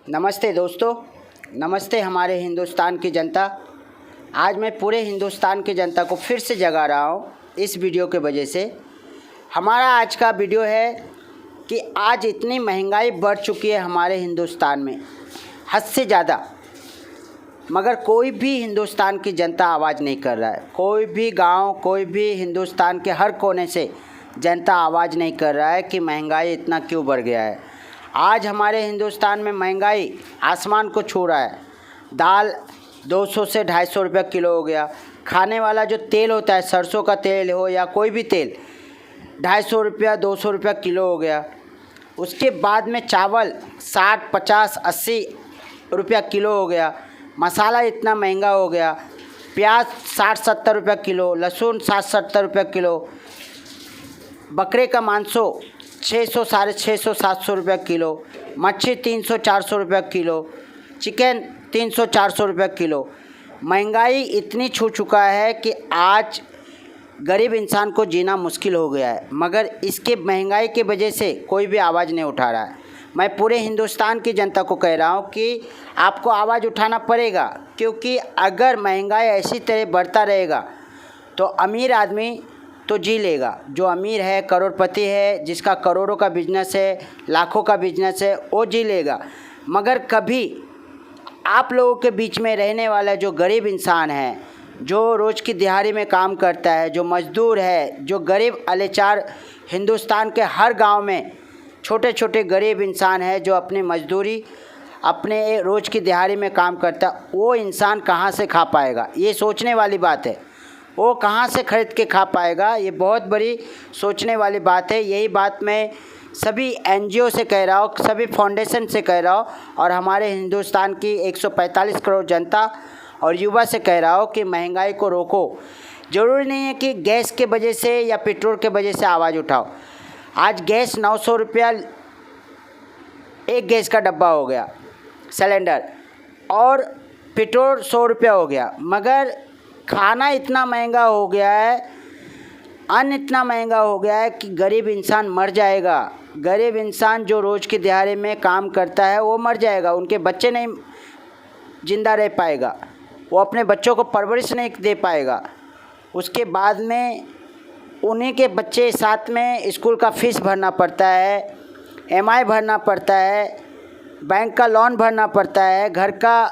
नमस्ते दोस्तों, नमस्ते हमारे हिंदुस्तान की जनता। आज मैं पूरे हिंदुस्तान की जनता को फिर से जगा रहा हूँ इस वीडियो के वजह से। हमारा आज का वीडियो है कि आज इतनी महंगाई बढ़ चुकी है हमारे हिंदुस्तान में, हद से ज़्यादा, मगर कोई भी हिंदुस्तान की जनता आवाज़ नहीं कर रहा है। कोई भी गांव, कोई भी हिंदुस्तान के हर कोने से जनता आवाज़ नहीं कर रहा है कि महंगाई इतना क्यों बढ़ गया है। आज हमारे हिंदुस्तान में महंगाई आसमान को छू रहा है। दाल 200 से 250 रुपये किलो हो गया। खाने वाला जो तेल होता है, सरसों का तेल हो या कोई भी तेल, 250 रुपया 200 रुपया किलो हो गया। उसके बाद में चावल 60, 50, 80 रुपया किलो हो गया। मसाला इतना महंगा हो गया। प्याज 60-70 रुपये किलो, लहसुन 60-70 रुपये किलो, बकरे का मांसो 600, 650, 700 रुपये किलो, मच्छी 300-400 रुपये किलो, चिकन 300-400 रुपये किलो। महंगाई इतनी छू चुका है कि आज गरीब इंसान को जीना मुश्किल हो गया है, मगर इसके महंगाई की वजह से कोई भी आवाज़ नहीं उठा रहा है। मैं पूरे हिंदुस्तान की जनता को कह रहा हूँ कि आपको आवाज़ उठाना पड़ेगा, क्योंकि अगर महंगाई ऐसी तरह बढ़ता रहेगा तो अमीर आदमी तो जी लेगा। जो अमीर है, करोड़पति है, जिसका करोड़ों का बिजनेस है, लाखों का बिजनेस है, वो जी लेगा। मगर कभी आप लोगों के बीच में रहने वाला जो गरीब इंसान है, जो रोज़ की दिहाड़ी में काम करता है, जो मज़दूर है, जो गरीब अलेचार हिंदुस्तान के हर गांव में छोटे छोटे गरीब इंसान है, जो अपनी मजदूरी, अपने रोज़ की दिहाड़ी में काम करता है, वो इंसान कहाँ से खा पाएगा? ये सोचने वाली बात है। वो कहाँ से खरीद के खा पाएगा? ये बहुत बड़ी सोचने वाली बात है। यही बात मैं सभी एनजीओ से कह रहा हूँ, सभी फाउंडेशन से कह रहा हूँ, और हमारे हिंदुस्तान की 145 करोड़ जनता और युवा से कह रहा हूँ कि महंगाई को रोको। ज़रूरी नहीं है कि गैस के वजह से या पेट्रोल के वजह से आवाज़ उठाओ। आज गैस 900 रुपया एक गैस का डब्बा हो गया, सिलेंडर, और पेट्रोल 100 रुपया हो गया। मगर खाना इतना महंगा हो गया है, अन्न इतना महंगा हो गया है कि गरीब इंसान मर जाएगा। गरीब इंसान जो रोज़ की दिहाड़ी में काम करता है वो मर जाएगा। उनके बच्चे नहीं ज़िंदा रह पाएगा, वो अपने बच्चों को परवरिश नहीं दे पाएगा। उसके बाद में उन्हीं के बच्चे साथ में स्कूल का फ़ीस भरना पड़ता है, EMI भरना पड़ता है, बैंक का लोन भरना पड़ता है, घर का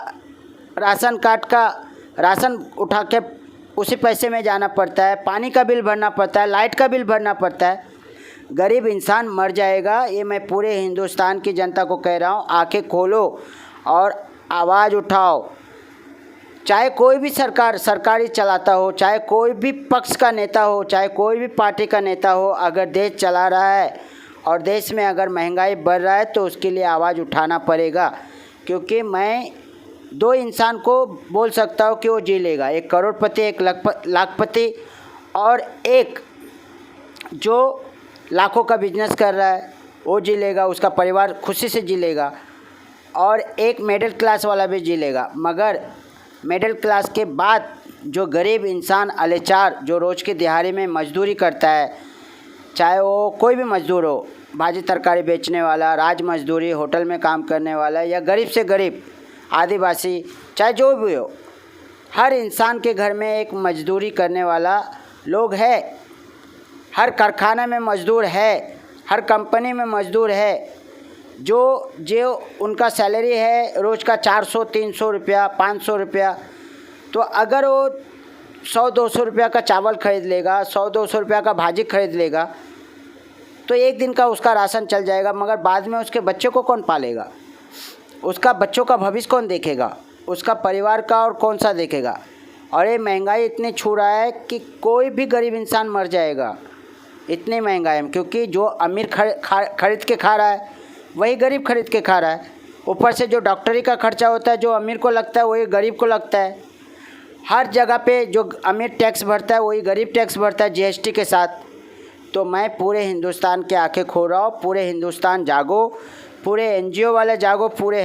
राशन कार्ड का राशन उठा के उसी पैसे में जाना पड़ता है, पानी का बिल भरना पड़ता है, लाइट का बिल भरना पड़ता है। गरीब इंसान मर जाएगा। ये मैं पूरे हिंदुस्तान की जनता को कह रहा हूँ, आंखें खोलो और आवाज़ उठाओ। चाहे कोई भी सरकारी चलाता हो, चाहे कोई भी पक्ष का नेता हो, चाहे कोई भी पार्टी का नेता हो, अगर देश चला रहा है और देश में अगर महंगाई बढ़ रहा है तो उसके लिए आवाज़ उठाना पड़ेगा। क्योंकि मैं दो इंसान को बोल सकता हूँ कि वो जी लेगा, एक करोड़पति, एक लाखपति, और एक जो लाखों का बिजनेस कर रहा है वो जी लेगा, उसका परिवार खुशी से जी लेगा, और एक मिडिल क्लास वाला भी जी लेगा। मगर मिडिल क्लास के बाद जो गरीब इंसान अलेचार, जो रोज़ की दिहाड़ी में मजदूरी करता है, चाहे वो कोई भी मजदूर हो, भाजी तरकारी बेचने वाला, राज मजदूरी, होटल में काम करने वाला, या गरीब से गरीब आदिवासी, चाहे जो भी हो, हर इंसान के घर में एक मजदूरी करने वाला लोग है। हर कारखाना में मजदूर है, हर कंपनी में मजदूर है। जो उनका सैलरी है रोज़ का 400-300 रुपया, 500 रुपया, तो अगर वो 100-200 रुपया का चावल ख़रीद लेगा, 100-200 रुपया का भाजी ख़रीद लेगा, तो एक दिन का उसका राशन चल जाएगा। मगर बाद में उसके बच्चों को कौन पालेगा? उसका बच्चों का भविष्य कौन देखेगा? उसका परिवार का और कौन सा देखेगा? और ये महंगाई इतनी छू रहा है कि कोई भी गरीब इंसान मर जाएगा, इतनी महंगाई में। क्योंकि जो अमीर खरीद के खा रहा है वही गरीब खरीद के खा रहा है। ऊपर से जो डॉक्टरी का खर्चा होता है, जो अमीर को लगता है वही गरीब को लगता है। हर जगह पे जो अमीर टैक्स भरता है वही गरीब टैक्स भरता है, GST के साथ। तो मैं पूरे हिंदुस्तान के आंखें खोल रहा हूँ, पूरे हिंदुस्तान जागो, पूरे NGO वाले जागो, पूरे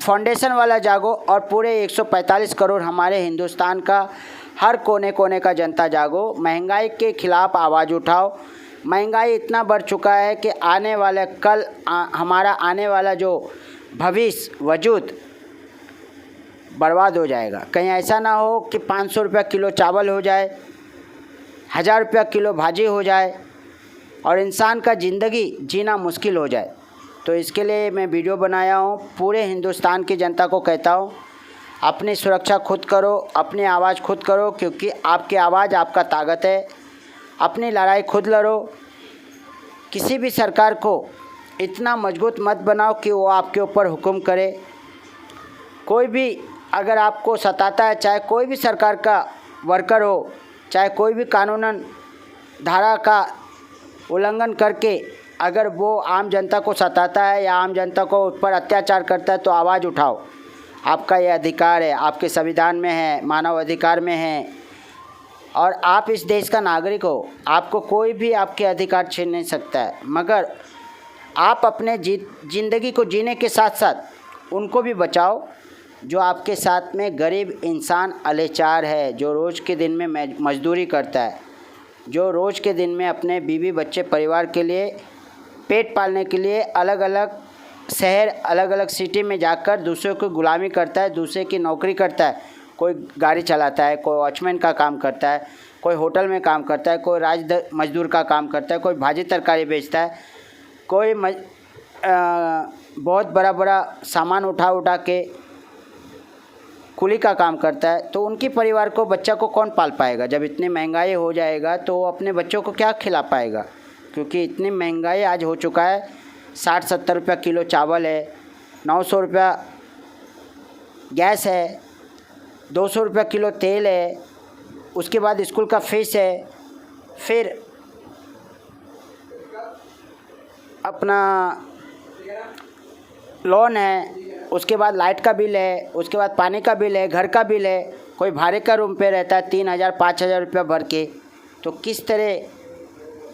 फाउंडेशन वाला जागो, और पूरे 145 करोड़ हमारे हिंदुस्तान का हर कोने कोने का जनता जागो। महंगाई के खिलाफ़ आवाज़ उठाओ। महंगाई इतना बढ़ चुका है कि आने वाला हमारा आने वाला जो भविष्य वजूद बर्बाद हो जाएगा। कहीं ऐसा ना हो कि 500 रुपया किलो चावल हो जाए, 1000 रुपया किलो भाजी हो जाए और इंसान का ज़िंदगी जीना मुश्किल हो जाए। तो इसके लिए मैं वीडियो बनाया हूँ। पूरे हिंदुस्तान की जनता को कहता हूँ, अपनी सुरक्षा खुद करो, अपनी आवाज़ खुद करो, क्योंकि आपकी आवाज़ आपका ताकत है। अपनी लड़ाई खुद लड़ो। किसी भी सरकार को इतना मजबूत मत बनाओ कि वो आपके ऊपर हुक्म करे। कोई भी अगर आपको सताता है, चाहे कोई भी सरकार का वर्कर हो, चाहे कोई भी कानूनन धारा का उल्लंघन करके अगर वो आम जनता को सताता है या आम जनता को ऊपर अत्याचार करता है, तो आवाज़ उठाओ। आपका ये अधिकार है, आपके संविधान में है, मानव अधिकार में है और आप इस देश का नागरिक हो। आपको कोई भी आपके अधिकार छीन नहीं सकता है, मगर आप अपने ज़िंदगी को जीने के साथ साथ उनको भी बचाओ जो आपके साथ में गरीब इंसान अलेचार है, जो रोज़ के दिन में मजदूरी करता है, जो रोज़ के दिन में अपने बीवी बच्चे परिवार के लिए पेट पालने के लिए अलग अलग शहर, अलग अलग सिटी में जाकर दूसरों की गुलामी करता है, दूसरे की नौकरी करता है। कोई गाड़ी चलाता है, कोई वॉचमैन का काम करता है, कोई होटल में काम करता है, कोई मजदूर का काम करता है, कोई भाजी तरकारी बेचता है, कोई बहुत बड़ा बड़ा सामान उठा के कुली का काम करता है। तो उनकी परिवार को, बच्चा को कौन पाल पाएगा? जब इतनी महंगाई हो जाएगा तो वो अपने बच्चों को क्या खिला पाएगा? क्योंकि इतनी महंगाई आज हो चुका है। 60-70 रुपया किलो चावल है, 900 रुपया गैस है, 200 रुपया किलो तेल है, उसके बाद स्कूल का फीस है, फिर अपना लोन है, उसके बाद लाइट का बिल है, उसके बाद पानी का बिल है, घर का बिल है। कोई भाड़े का रूम पे रहता है 3000-5000 रुपया भर के। तो किस तरह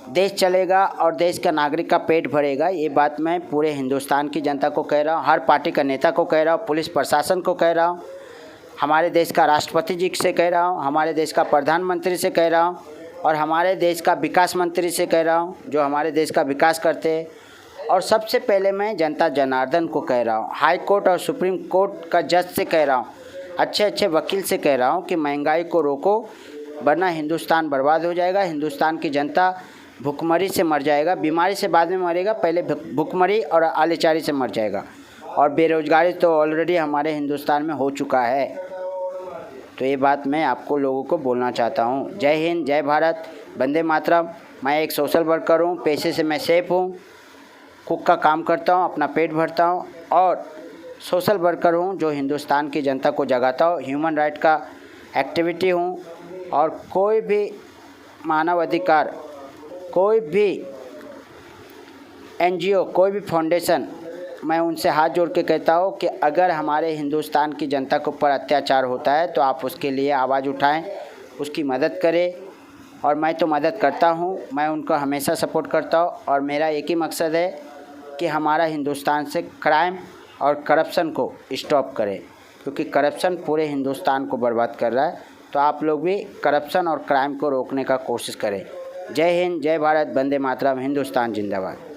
देश चलेगा और देश का नागरिक का पेट भरेगा? ये बात मैं पूरे हिंदुस्तान की जनता को कह रहा हूँ, हर पार्टी का नेता को कह रहा हूँ, पुलिस प्रशासन को कह रहा हूँ, हमारे देश का राष्ट्रपति जी से कह रहा हूँ, हमारे देश का प्रधानमंत्री से कह रहा हूँ और हमारे देश का विकास मंत्री से कह रहा हूँ, जो हमारे देश का विकास करते हैं। और सबसे पहले मैं जनता जनार्दन को कह रहा हूँ, हाई कोर्ट और सुप्रीम कोर्ट का जज से कह रहा हूँ, अच्छे वकील से कह रहा हूँ कि महंगाई को रोको, वरना हिंदुस्तान बर्बाद हो जाएगा। हिंदुस्तान की जनता भुखमरी से मर जाएगा। बीमारी से बाद में मरेगा, पहले भुखमरी और आलेचारी से मर जाएगा। और बेरोज़गारी तो ऑलरेडी हमारे हिंदुस्तान में हो चुका है। तो ये बात मैं आपको लोगों को बोलना चाहता हूँ। जय हिंद, जय भारत, वंदे मातरम। मैं एक सोशल वर्कर हूँ, पेशे से मैं सेफ हूँ, कुक का काम करता हूँ, अपना पेट भरता हूँ और सोशल वर्कर हूँ जो हिंदुस्तान की जनता को जगाता हूँ। ह्यूमन राइट का एक्टिविटी हूँ और कोई भी मानव अधिकार, कोई भी NGO, कोई भी फाउंडेशन, मैं उनसे हाथ जोड़ के कहता हूँ कि अगर हमारे हिंदुस्तान की जनता के ऊपर अत्याचार होता है तो आप उसके लिए आवाज़ उठाएं, उसकी मदद करें। और मैं तो मदद करता हूँ, मैं उनको हमेशा सपोर्ट करता हूँ और मेरा एक ही मकसद है कि हमारा हिंदुस्तान से क्राइम और करप्शन को स्टॉप करें, क्योंकि करप्शन पूरे हिंदुस्तान को बर्बाद कर रहा है। तो आप लोग भी करप्शन और क्राइम को रोकने का कोशिश करें। जय हिंद, जय भारत, वंदे मातरम, हिंदुस्तान जिंदाबाद।